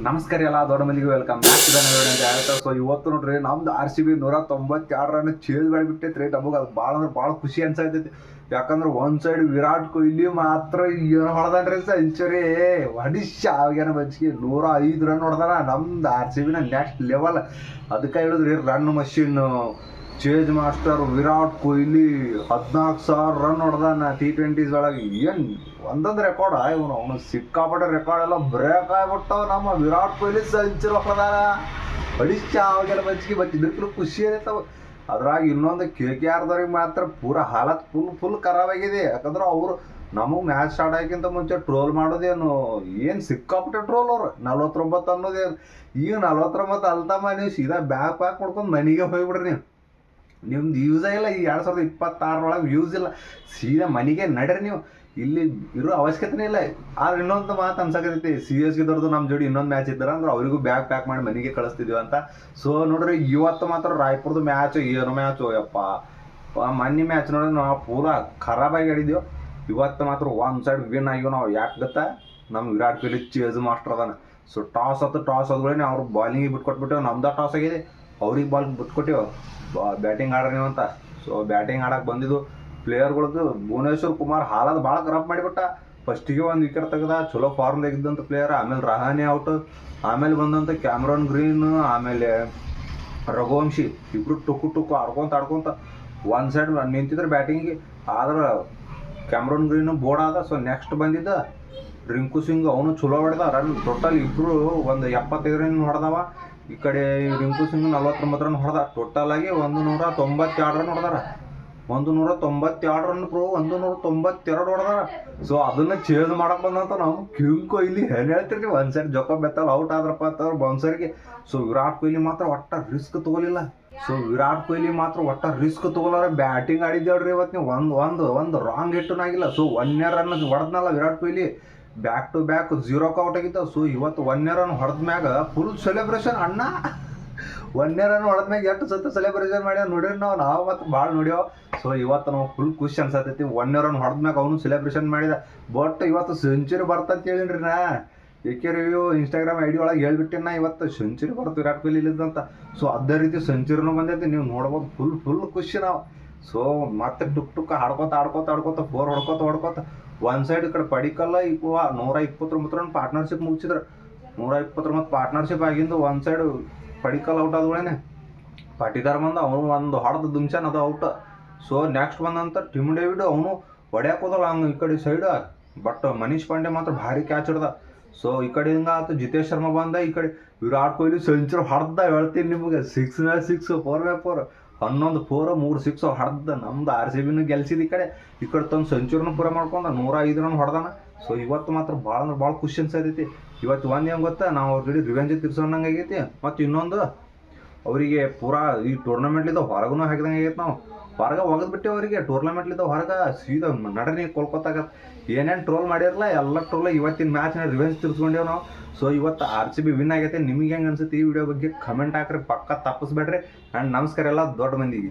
ನಮಸ್ಕಾರ ಎಲ್ಲ ದೊಡ್ಡ ಮಂದಿಗೆ ವೆಲ್ಕಮ್ ಬ್ಯಾಕ್ ಟು ದ ಅಂತ ಹೇಳ್ತಾರೆ. ಸೊ ಇವತ್ತು ನೋಡ್ರಿ ನಮ್ದು RCB 192 ರನ್ ಚೇಂಜ್ ಮಾಡಿಬಿಟ್ಟೈತ್ರಿ. ನಮಗೆ ಅದು ಭಾಳ ಅಂದ್ರೆ ಭಾಳ ಖುಷಿ ಅನ್ಸತೈತಿ. ಯಾಕಂದ್ರೆ ಒಂದು ಸೈಡ್ ವಿರಾಟ್ ಕೊಹ್ಲಿ ಮಾತ್ರ ಏನು ಹೊಡೆದಾನ್ರಿ ಸೆಂಚುರಿ ಹೊಡಿಶ ಅವಾಗೇನ ಬಚ್ಚಿಗೆ 105 ರನ್ ಹೊಡೆದಾನ. ನಮ್ದು RCB ನೆಕ್ಸ್ಟ್ ಲೆವೆಲ್. ಅದಕ್ಕೆ ಹೇಳಿದ್ರಿ run machine change master Virat Kohli 14,000 run ಹೊಡೆದಾನ T20s ಒಳಗೆ. ಏನು ಒಂದೊಂದು ರೆಕಾರ್ಡ್ ಇವನು ಅವನು ಸಿಕ್ಕಾಪಟ್ಟೆ ರೆಕಾರ್ಡ್ ಎಲ್ಲ ಬ್ರೇಕ್ ಆಗ್ಬಿಟ್ಟವ. ನಮ್ಮ ವಿರಾಟ್ ಕೊಹ್ಲಿ ಸೆಂಚುರಿ ಹೊಡೆದಾನ ಹೊಡಿಶ ಅವಾಗೆಲ್ಲ ಬಚ್ಚಿಗೆ ಬಟ್ ಇದಕ್ಕೂ ಖುಷಿ ಇರ್ತವ. ಅದ್ರಾಗ ಇನ್ನೊಂದು KKRದವ್ರಿಗೆ ಮಾತ್ರ ಪೂರ ಹಾಲತ್ ಫುಲ್ ಖರಾಬಾಗಿದೆ. ಯಾಕಂದ್ರೆ ಅವರು ನಮಗೆ ಮ್ಯಾಚ್ ಸ್ಟಾರ್ಟ್ ಆಗೋಕ್ಕಿಂತ ಮುಂಚೆ ಟ್ರೋಲ್ ಮಾಡೋದೇನು ಏನು ಸಿಕ್ಕಾಪಟ್ಟೆ ಟ್ರೋಲ್ ಅವ್ರು 49 ಅನ್ನೋದೇನು. ಈಗ 49 ಅಲ್ತಮ್ಮ ನೀವು ಸೀದಾ ಬ್ಯಾಗ್ ಪ್ಯಾಕ್ ಮಾಡ್ಕೊಂಡು ಮನೆಗೆ ಹೋಗ್ಬಿಡ್ರಿ. ನಿಮ್ದು ಯೂಸೇ ಇಲ್ಲ. ಈ 2026 ಯೂಸ್ ಇಲ್ಲ. ಸೀದಾ ಮನೆಗೆ ನಡ್ರಿ. ನೀವು ಇಲ್ಲಿ ಇರೋ ಅವಶ್ಯಕತೆನೇ ಇಲ್ಲ. ಆದ್ರೆ ಇನ್ನೊಂದು ಮಾತು ಅನ್ಸಕತೈತಿ, CSK ದವ್ರದ್ದು ನಮ್ಮ ಜೋಡಿ ಇನ್ನೊಂದು ಮ್ಯಾಚ್ ಇದ್ದಾರೆ ಅಂದ್ರೆ ಅವರಿಗೂ ಬ್ಯಾಗ್ ಪ್ಯಾಕ್ ಮಾಡಿ ಮನೆಗೆ ಕಳಿಸ್ತಿದ್ವಿ ಅಂತ. ಸೊ ನೋಡ್ರಿ ಇವತ್ತು ಮಾತ್ರ ರಾಯ್ಪುರದ ಮ್ಯಾಚ್ ಏನು ಮ್ಯಾಚು ಯಪ್ಪ. ಮೊನ್ನೆ ಮ್ಯಾಚ್ ನೋಡಿದ್ರೆ ನಾವು ಪೂರಾ ಖರಾಬಾಗಿ ಆಡಿದ್ವಿ. ಇವತ್ತು ಮಾತ್ರ ಒಂದು ಸೈಡ್ ವಿನ್ ಆಗಿವಿ ನಾವು. ಯಾಕೆ ಗೊತ್ತಾ, ನಮ್ಮ ವಿರಾಟ್ ಕೊಹ್ಲಿ ಚೇಜ್ ಮಾಸ್ಟರ್ ಅದಾನ. ಸೊ ಟಾಸ್ ಆದ್ಗಳೇ ಅವ್ರು ಬಾಲಿಂಗಿಗೆ ಬಿಟ್ಕೊಟ್ಬಿಟ್ಟೇವು. ನಮ್ದು ಟಾಸ್ ಆಗಿದೆ, ಅವ್ರಿಗೆ ಬಾಲ್ ಬಿಟ್ಕೊಟ್ಟೇವು ಬ್ಯಾಟಿಂಗ್ ಆಡ್ರಿ ನೀವು ಅಂತ. ಸೊ ಬ್ಯಾಟಿಂಗ್ ಆಡಕ್ಕೆ ಬಂದಿದ್ದು ಪ್ಲೇಯರ್ಗಳದ್ದು ಭುವನೇಶ್ವರ್ ಕುಮಾರ್ ಹಾಲದ ಭಾಳ ಖರಾಬ್ ಮಾಡಿಬಿಟ್ಟ. ಫಸ್ಟಿಗೆ ಒಂದು ವಿಕೆಟ್ ತೆಗೆದ, ಚಲೋ ಫಾರ್ಮ್ ತೆಗೆದಂಥ ಪ್ಲೇಯರ್. ಆಮೇಲೆ ರಹಾನೆ ಔಟ್. ಆಮೇಲೆ ಬಂದಂಥ ಕ್ಯಾಮ್ರಾನ್ ಗ್ರೀನ್, ಆಮೇಲೆ ರಘುವಂಶಿ ಇಬ್ರು ಟುಕ್ಕು ಆಡ್ಕೊಂತ ಒಂದು ಸೈಡ್ ನಿಂತಿದ್ರೆ ಬ್ಯಾಟಿಂಗಿಗೆ. ಆದ್ರೆ ಕ್ಯಾಮ್ರಾನ್ ಗ್ರೀನ್ ಬೋರ್ಡ್ ಆದ. ಸೊ ನೆಕ್ಸ್ಟ್ ಬಂದಿದ್ದ ರಿಂಕು ಸಿಂಗ್, ಅವನು ಚಲೋ ಹೊಡೆದ ರನ್. ಟೋಟಲ್ ಇಬ್ಬರು ಒಂದು 75 ರನ್ ಹೊಡೆದವ. ಈ ಕಡೆ ರಿಂಕು ಸಿಂಗ್ 49 ರನ್ ಹೊಡೆದ. ಟೋಟಲ್ ಆಗಿ 192 ರನ್ ಹೊಡೆದಾರ. 192 run pro 192 ಹೊಡೆದಾರ. ಸೊ ಅದನ್ನ ಚೇಂಜ್ ಮಾಡಕ್ ಬಂದಂತ ನಾವು ಕಿಂಗ್ ಕೊಹ್ಲಿ ಏನ್ ಹೇಳ್ತಿರ್ತೀವಿ. ಒಂದ್ ಸೈಡ್ ಜೊಕ್ಕ ಬೆತ್ತಲ್ ಔಟ್ ಆದ್ರಪ್ಪ ಅಂತಂದ್ರೆ ಬೌನ್ಸರ್ಗೆ. ಸೊ ವಿರಾಟ್ ಕೊಹ್ಲಿ ಮಾತ್ರ ಒಟ್ಟ ರಿಸ್ಕ್ ತಗೋಲಿಲ್ಲ. ಬ್ಯಾಟಿಂಗ್ ಆಡಿದ್ದೇವ್ರಿ ಇವತ್ತು ನೀವು. ಒಂದು ರಾಂಗ್ ಹಿಟ್ಟನಾಗಿಲ್ಲ. ಸೊ 1 ರನ್ ಹೊಡೆದ್ನಲ್ಲ Virat Kohli, back to back 0 out ಆಗಿದ್ದಾವೆ. ಸೊ ಇವತ್ತು 1 ರನ್ ಹೊಡೆದ ಮ್ಯಾಗ ಫುಲ್ ಸೆಲೆಬ್ರೇಷನ್ ಅಣ್ಣ. 1 ರನ್ ಹೊಡೆದ ಮ್ಯಾಗ ಎಷ್ಟು ಸತ ಸೆಲೆಬ್ರೇಷನ್ ಮಾಡ್ಯಾವ ನೋಡಿರಿ ನಾವು ಮತ್ತು ಭಾಳ ನೋಡ್ಯಾವ. ಸೊ ಇವತ್ತು ನಾವು ಫುಲ್ ಖುಷಿ ಅನ್ಸತೈತಿ. 1 ರನ್ ಹೊಡೆದ ಮ್ಯಾಗ ಅವನು ಸೆಲೆಬ್ರೇಷನ್ ಮಾಡಿದ. ಬಟ್ ಇವತ್ತು ಸೆಂಚುರಿ ಬರ್ತಂತ ಹೇಳಿನ್ರಿ ನಾ. ಏಕೆ ರಿವ್ಯೂ Instagram ID ಒಳಗೆ ಹೇಳ್ಬಿಟ್ಟಿನ ಇವತ್ತು ಸೆಂಚುರಿ ಬರುತ್ತೆ ವಿರಾಟ್ ಕೊಹ್ಲಿ ಇಲ್ಲಿದ್ದಂತ. ಸೊ ಅದೇ ರೀತಿ ಸೆಂಚುರಿನೂ ಬಂದೈತಿ. ನೀವು ನೋಡ್ಬೋದು ಫುಲ್ ಖುಷಿ ನಾವು. ಸೊ ಮತ್ತೆ ಟುಕ್ ಆಡ್ಕೋತ 4 ಹೊಡ್ಕೋತ ಒಂದು ಸೈಡ್ ಈ ಕಡೆ ಪಡಿಕಲ್ಲ 129 ರನ್ ಪಾರ್ಟ್ನರ್ಶಿಪ್ ಮುಗಿಸಿದ್ರು. 129 ಪಾರ್ಟ್ನರ್ಶಿಪ್ ಆಗಿಂದು ಒಂದು ಸೈಡ್ ಪಡಿಕಲ್ ಔಟ್ ಆದ್ಗಳೇನೆ ಪಾಟಿದಾರ್ ಬಂದ, ಅವನು ಒಂದು ಹೊಡೆದ ದುಮ್ಶನ್ ಅದು ಔಟ್. ಸೊ ನೆಕ್ಸ್ಟ್ ಬಂದಂತ ಟಿಮ್ ಡೇವಿಡ್, ಅವನು ಹೊಡ್ಯಾಕ್ ಹೋದಲ್ಲ ಹಂಗೆ ಈ ಕಡೆ ಸೈಡ್. ಬಟ್ ಮನೀಶ್ ಪಾಂಡೆ ಮಾತ್ರ ಭಾರಿ ಕ್ಯಾಚ್ ಹಿಡ್ದ. ಸೊ ಈ ಕಡೆ ಹಿಂಗ ಆಯ್ತು ಜಿತೇಶ್ ಶರ್ಮಾ ಬಂದ. ಈ ಕಡೆ ವಿರಾಟ್ ಕೊಹ್ಲಿ ಸೆಂಚುರಿ ಹೊಡೆದ. ಹೇಳ್ತೀನಿ ನಿಮಗೆ 6 ಮೇಲೆ 6 4 ಮೇಲೆ 4 11 4 3 6 ಹೊಡೆದ. ನಮ್ದು RCBನೂ ಗೆಲ್ಸಿದ. ಈ ಕಡೆ ತಂದು ಸೆಂಚುರಿನೂ ಪೂರ ಮಾಡ್ಕೊಂಡ 105 ರನ್ ಹೊಡೆದಾನ. ಸೊ ಇವತ್ತು ಮಾತ್ರ ಭಾಳ ಅಂದ್ರೆ ಭಾಳ ಖುಷಿ ಅನ್ಸತೈತಿ. ಇವತ್ತು ಒಂದು ಏನು ಗೊತ್ತಾ, ನಾವು ಅವ್ರ ಜೊತೆ ರಿವೆಂಜ್ ತೀರ್ಸೋಣಂಗೆ ಆಗೈತಿ. ಮತ್ತು ಇನ್ನೊಂದು ಅವರಿಗೆ ಪೂರಾ ಈ ಟೂರ್ನಮೆಂಟ್ಲಿದ್ದ ಹೊರಗೂ ಹಾಕಿದಂಗೆ ಆಗೈತೆ. ನಾವು ಹೊರಗೆ ಒಗದ್ಬಿಟ್ಟೆ ಅವರಿಗೆ ಟೂರ್ನಮೆಂಟ್ಲಿದ್ದ ಹೊರಗೆ ಸೀದಾ ನಡನಿ ಕೋಲ್ಕೊತಾಗತ್ತೆ. ಏನೇನು ಟ್ರೋಲ್ ಮಾಡಿರಲ್ಲ ಎಲ್ಲ ಟ್ರೋಲ್ ಇವತ್ತಿನ ಮ್ಯಾಚ್ನ ರಿವೆಂಜ್ ತೀರ್ಸ್ಕೊಂಡೇವು ನಾವು. ಸೊ ಇವತ್ತು RCB ವಿನ್ ಆಗೈತೆ. ನಿಮಗೆ ಹೆಂಗೆ ಅನ್ಸುತ್ತೆ ಈ ವಿಡಿಯೋ ಬಗ್ಗೆ ಕಮೆಂಟ್ ಹಾಕ್ರಿ, ಪಕ್ಕ ತಪ್ಪಿಸ್ಬೇಡ್ರಿ. ಆ್ಯಂಡ್ ನಮಸ್ಕಾರ ಎಲ್ಲ ದೊಡ್ಡ ಮಂದಿಗೆ.